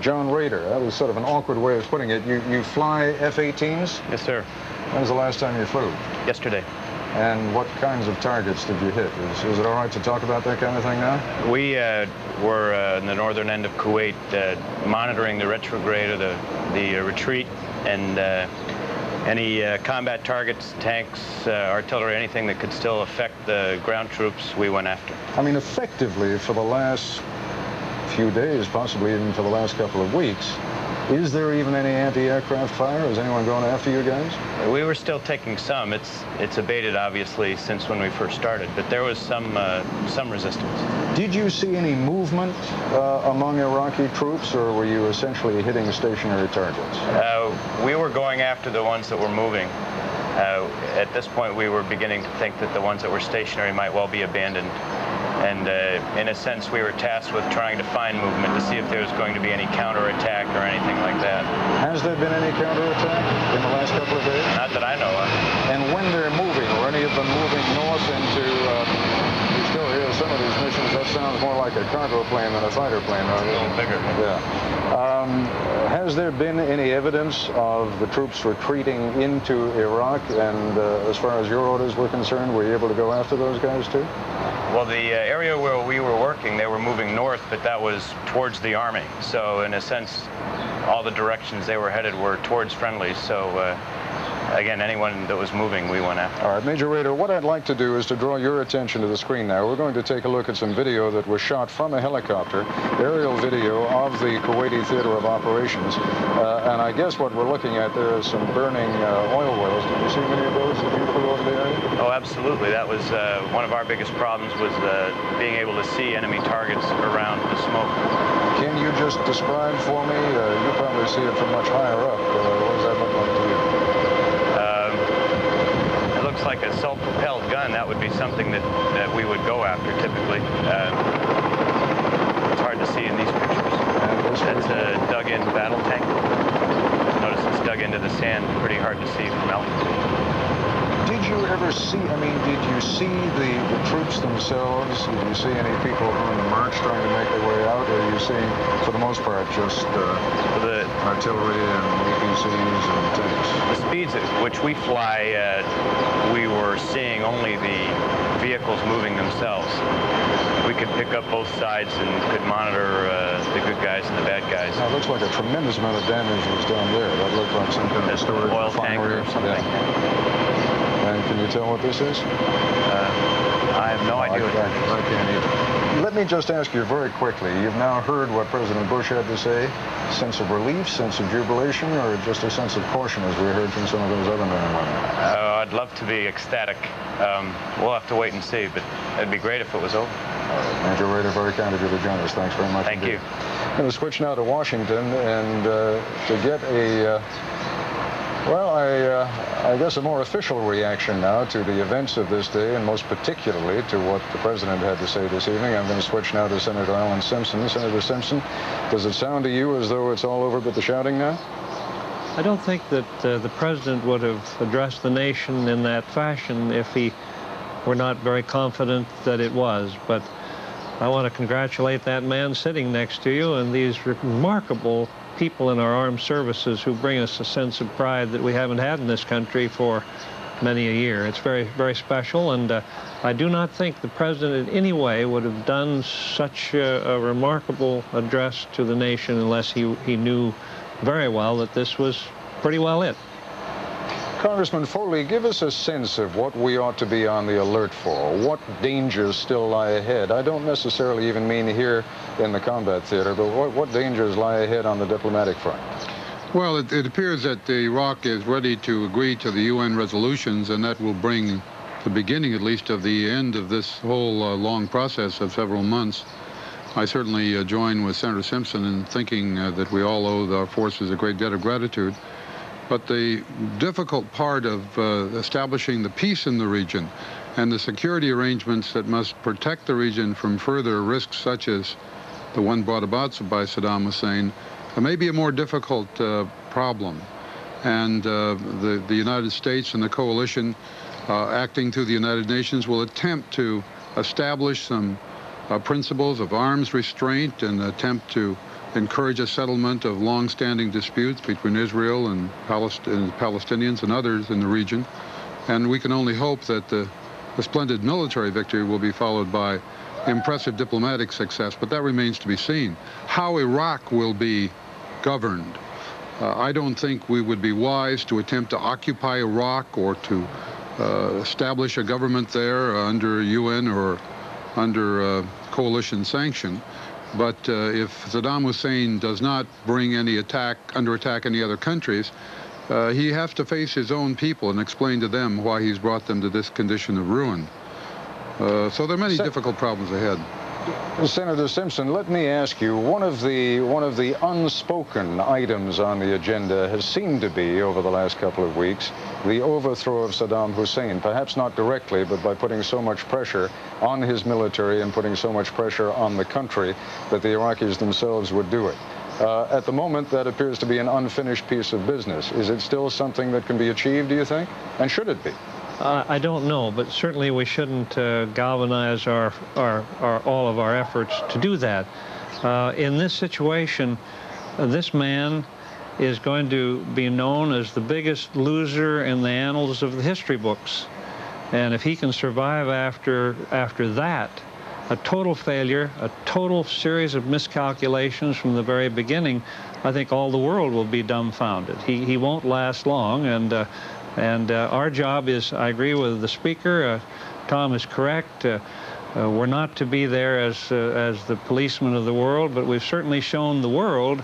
John Rader. That was sort of an awkward way of putting it. You fly F-18s? Yes, sir. When was the last time you flew? Yesterday. And what kinds of targets did you hit? Is it all right to talk about that kind of thing now? We were in the northern end of Kuwait monitoring the retrograde or the retreat, and any combat targets, tanks, artillery, anything that could still affect the ground troops, we went after. I mean, effectively, for the last few days, possibly even for the last couple of weeks, is there even any anti-aircraft fire? Is anyone going after you guys? We were still taking some. It's abated, obviously, since when we first started, but there was some resistance. Did you see any movement among Iraqi troops, or were you essentially hitting stationary targets? We were going after the ones that were moving. At this point, we were beginning to think that the ones that were stationary might well be abandoned. And in a sense, we were tasked with trying to find movement to see if there was going to be any counterattack or anything like that. Has there been any counterattack in the last couple of days? Not that I know of. And when they're moving, or any of them moving north into, you still hear some of these missions, that sounds more like a cargo plane than a fighter plane. It's a little bigger. Yeah. Has there been any evidence of the troops retreating into Iraq? And as far as your orders were concerned, were you able to go after those guys too? Well, the area where we were working, they were moving north, but that was towards the Army. So in a sense, all the directions they were headed were towards friendlies. So again, anyone that was moving, we went after. All right, Major Rader, what I'd like to do is to draw your attention to the screen now. We're going to take a look at some video that was shot from a helicopter, aerial video of the Kuwaiti Theater of Operations. And I guess what we're looking at there is some burning oil wells. Did you see many of those as you flew over the area? Oh, absolutely. That was one of our biggest problems, was being able to see enemy targets around the smoke. Can you just describe for me? You probably see it from much higher up. What does that look like to you? It looks like a self-propelled gun. That would be something that we would go after typically. It's hard to see in these pictures. That's a dug-in battle tank. Notice it's dug into the sand, pretty hard to see from altitude. Did you ever see, I mean, did you see the troops themselves? Did you see any people on the march trying to make their way out? Or are you seeing, for the most part, just the artillery and APCs and tanks? The speeds at which we fly, we were seeing only the vehicles moving themselves. We could pick up both sides and could monitor the good guys and the bad guys. Now, it looks like a tremendous amount of damage was done there. That looked like some kind of storage oil tank or something. Yeah. And can you tell what this is? I have no idea. I can't either. Let me just ask you very quickly, you've now heard what President Bush had to say. Sense of relief, sense of jubilation, or just a sense of caution as we heard from some of those other men and women? I'd love to be ecstatic. We'll have to wait and see, but it'd be great if it was over. Major Raider, very kind of you to join us. Thanks very much. Thank you. I'm going to switch now to Washington and to get a, well, I guess a more official reaction now to the events of this day, and most particularly to what the president had to say this evening. I'm going to switch now to Senator Alan Simpson. Senator Simpson, does it sound to you as though it's all over but the shouting now? I don't think that the president would have addressed the nation in that fashion if he were not very confident that it was. But I want to congratulate that man sitting next to you and these remarkable people in our armed services who bring us a sense of pride that we haven't had in this country for many a year. It's very, very special, and I do not think the president in any way would have done such a remarkable address to the nation unless he knew very well that this was pretty well it. Congressman Foley, give us a sense of what we ought to be on the alert for. What dangers still lie ahead? I don't necessarily even mean here in the combat theater, but what dangers lie ahead on the diplomatic front? Well, it appears that Iraq is ready to agree to the UN resolutions, and that will bring the beginning, at least, of the end of this whole long process of several months. I certainly join with Senator Simpson in thinking that we all owe our forces a great debt of gratitude. But the difficult part of establishing the peace in the region and the security arrangements that must protect the region from further risks such as the one brought about by Saddam Hussein may be a more difficult problem. And the United States and the coalition acting through the United Nations will attempt to establish some principles of arms restraint and attempt to encourage a settlement of long-standing disputes between Israel and Palestinians and others in the region. And we can only hope that the splendid military victory will be followed by impressive diplomatic success, but that remains to be seen. How Iraq will be governed, I don't think we would be wise to attempt to occupy Iraq or to establish a government there under UN or under coalition sanction. But if Saddam Hussein does not bring any under attack any other countries, he has to face his own people and explain to them why he's brought them to this condition of ruin. So there are many difficult problems ahead. Senator Simpson, let me ask you, one of the unspoken items on the agenda has seemed to be, over the last couple of weeks, the overthrow of Saddam Hussein, perhaps not directly, but by putting so much pressure on his military and putting so much pressure on the country that the Iraqis themselves would do it. At the moment, that appears to be an unfinished piece of business. Is it still something that can be achieved, do you think? And should it be? I don't know, but certainly we shouldn't galvanize all of our efforts to do that. In this situation, this man is going to be known as the biggest loser in the annals of the history books. And if he can survive after that, a total failure, a total series of miscalculations from the very beginning, I think all the world will be dumbfounded. He won't last long, and our job is, I agree with the speaker, Tom is correct, we're not to be there as the policemen of the world, but we've certainly shown the world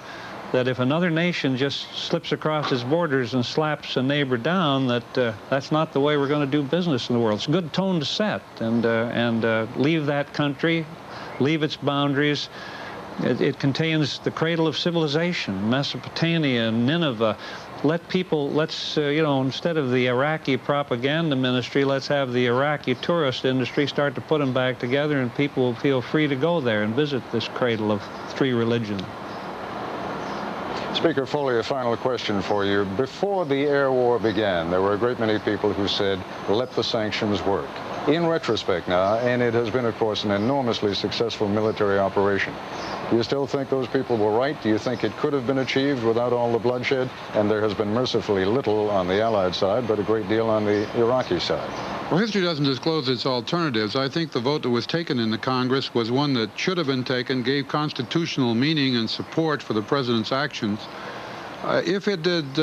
that if another nation just slips across its borders and slaps a neighbor down, that's not the way we're going to do business in the world. It's a good tone to set, and leave that country, leave its boundaries. It contains the cradle of civilization, Mesopotamia, Nineveh. Let's, you know, instead of the Iraqi propaganda ministry, let's have the Iraqi tourist industry start to put them back together, and people will feel free to go there and visit this cradle of three religions. Speaker Foley, a final question for you. Before the air war began, there were a great many people who said, let the sanctions work. In retrospect now, and it has been, of course, an enormously successful military operation, do you still think those people were right? Do you think it could have been achieved without all the bloodshed? And there has been mercifully little on the Allied side, but a great deal on the Iraqi side. Well, history doesn't disclose its alternatives. I think the vote that was taken in the Congress was one that should have been taken, gave constitutional meaning and support for the president's actions. If it had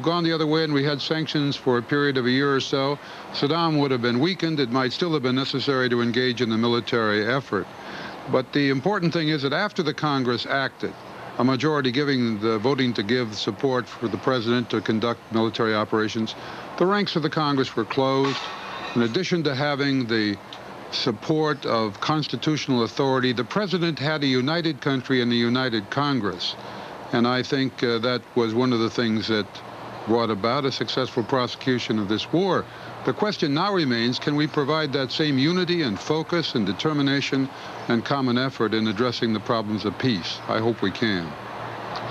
gone the other way and we had sanctions for a period of a year or so, Saddam would have been weakened. It might still have been necessary to engage in the military effort. But the important thing is that after the Congress acted, a majority voting to give support for the president to conduct military operations, the ranks of the Congress were closed. In addition to having the support of constitutional authority, the president had a united country and a united Congress. And I think that was one of the things that brought about a successful prosecution of this war. The question now remains, can we provide that same unity and focus and determination and common effort in addressing the problems of peace? I hope we can.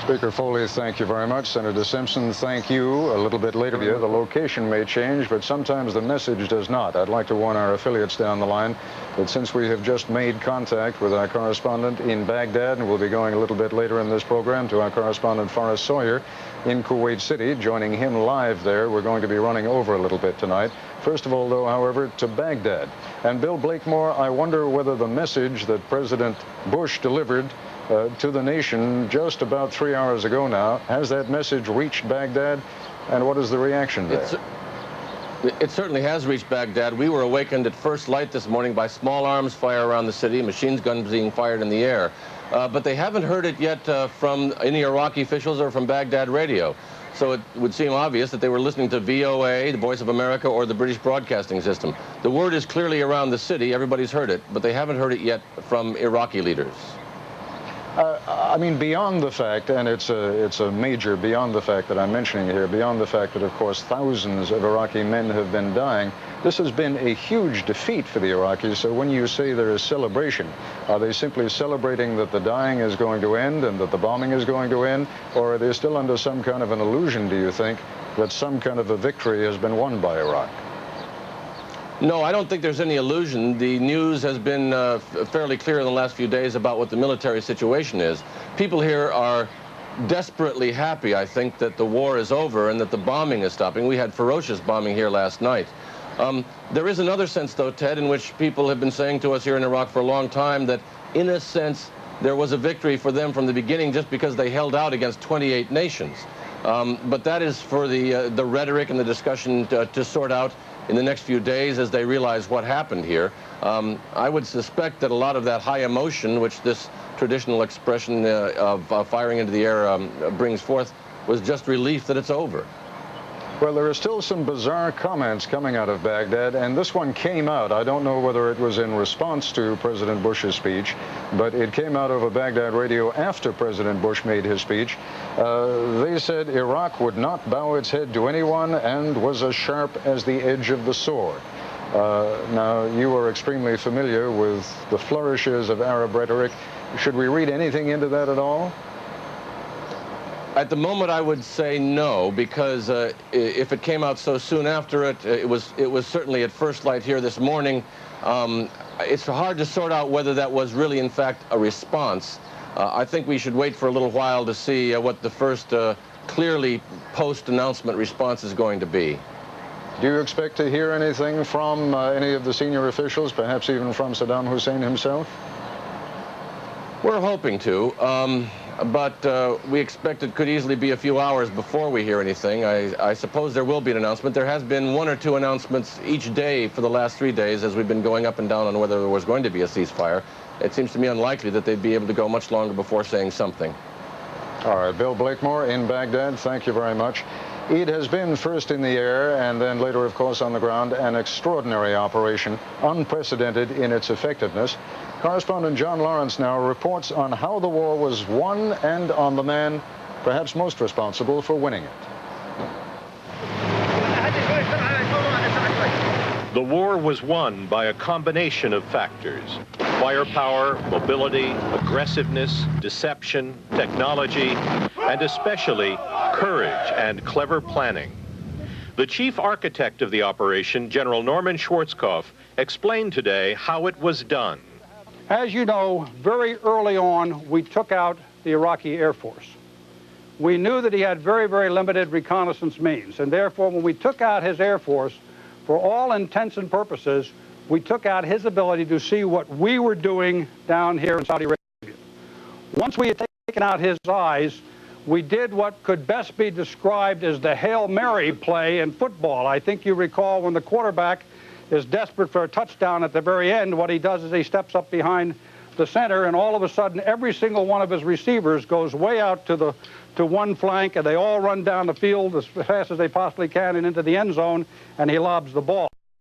Speaker Foley, thank you very much. Senator Simpson, thank you. A little bit later, the location may change, but sometimes the message does not. I'd like to warn our affiliates down the line that since we have just made contact with our correspondent in Baghdad, and we'll be going a little bit later in this program to our correspondent Forrest Sawyer in Kuwait City, joining him live there, we're going to be running over a little bit tonight. First of all, though, however, to Baghdad. And Bill Blakemore, I wonder whether the message that President Bush delivered to the nation just about 3 hours ago now, has that message reached Baghdad, and what is the reaction there? It certainly has reached Baghdad. We were awakened at first light this morning by small arms fire around the city, machine guns being fired in the air. But they haven't heard it yet from any Iraqi officials or from Baghdad radio. So it would seem obvious that they were listening to VOA, the Voice of America, or the British Broadcasting System. The word is clearly around the city. Everybody's heard it, but they haven't heard it yet from Iraqi leaders. I mean, beyond the fact, and it's a major beyond the fact that I'm mentioning here, beyond the fact that, of course, thousands of Iraqi men have been dying, this has been a huge defeat for the Iraqis. So when you say there is celebration, are they simply celebrating that the dying is going to end and that the bombing is going to end, or are they still under some kind of an illusion, do you think, that some kind of a victory has been won by Iraq? No, I don't think there's any illusion. The news has been fairly clear in the last few days about what the military situation is. People here are desperately happy, I think, that the war is over and that the bombing is stopping. We had ferocious bombing here last night. There is another sense, though, Ted, in which people have been saying to us here in Iraq for a long time that, in a sense, there was a victory for them from the beginning just because they held out against 28 nations. But that is for the rhetoric and the discussion to sort out in the next few days as they realize what happened here. I would suspect that a lot of that high emotion, which this traditional expression of firing into the air brings forth, was just relief that it's over. Well, there are still some bizarre comments coming out of Baghdad, and this one came out. I don't know whether it was in response to President Bush's speech, but it came out over Baghdad radio after President Bush made his speech. They said Iraq would not bow its head to anyone and was as sharp as the edge of the sword. Now, you are extremely familiar with the flourishes of Arab rhetoric. Should we read anything into that at all? At the moment, I would say no, because if it came out so soon after it, it was certainly at first light here this morning. It's hard to sort out whether that was really, in fact, a response. I think we should wait for a little while to see what the first clearly post-announcement response is going to be. Do you expect to hear anything from any of the senior officials, perhaps even from Saddam Hussein himself? We're hoping to. But we expect it could easily be a few hours before we hear anything. I suppose there will be an announcement. There has been 1 or 2 announcements each day for the last 3 days as we've been going up and down on whether there was going to be a ceasefire. It seems to me unlikely that they'd be able to go much longer before saying something. All right, Bill Blakemore in Baghdad, thank you very much. It has been first in the air and then later, of course, on the ground, an extraordinary operation, unprecedented in its effectiveness. Correspondent John Lawrence now reports on how the war was won and on the man perhaps most responsible for winning it. The war was won by a combination of factors: firepower, mobility, aggressiveness, deception, technology, and especially courage and clever planning. The chief architect of the operation, General Norman Schwarzkopf, explained today how it was done. As you know, very early on, we took out the Iraqi Air Force. We knew that he had very, very limited reconnaissance means, and therefore, when we took out his Air Force, for all intents and purposes, we took out his ability to see what we were doing down here in Saudi Arabia. Once we had taken out his eyes, we did what could best be described as the Hail Mary play in football. I think you recall when the quarterback is desperate for a touchdown at the very end, what he does is he steps up behind the center, and all of a sudden every single one of his receivers goes way out to one flank, and they all run down the field as fast as they possibly can and into the end zone, and he lobs the ball.